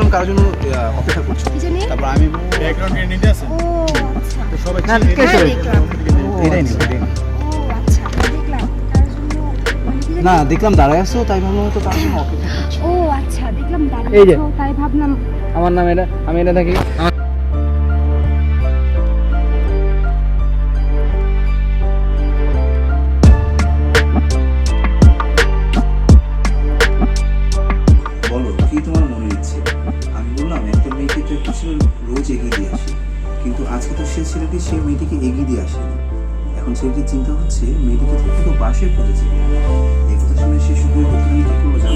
দেখলাম কারোর জন্য অপেক্ষা করছে। কি জানি? তারপর আমি ব্যাকগ্রাউন্ড কে নিতে আছে ও আচ্ছা। তো সবাই না, চিনে কে নিতে সবাই? দেখলাম। এটাই নেই, এটাই নেই। ও আচ্ছা, দেখলাম। তার জন্য মানে কি জানি? না, দেখলাম দাঁড়ায় আসছো, তাই ভাবলাম হয়তো তার জন্য অপেক্ষা করছে। ও আচ্ছা, দেখলাম এই দাঁড়িয়ে যে। আছো, তাই ভাবলাম। আমার নাম এটা, আমি এটা থাকি। বলো কি তোমার মনে ইচ্ছে? আমি বললাম একটা মেয়েকে তো একটা ছেলে রোজ এগিয়ে দিয়ে আসে, কিন্তু আজকে তো সে ছেলেটি সে মেয়েটিকে এগিয়ে দিয়ে আসেনি। এখন ছেলেটির চিন্তা হচ্ছে মেয়েটিকে থেকে তো বাসে খুঁজেছে। এই কথা শুনে সে শুধু কি করবো জানো?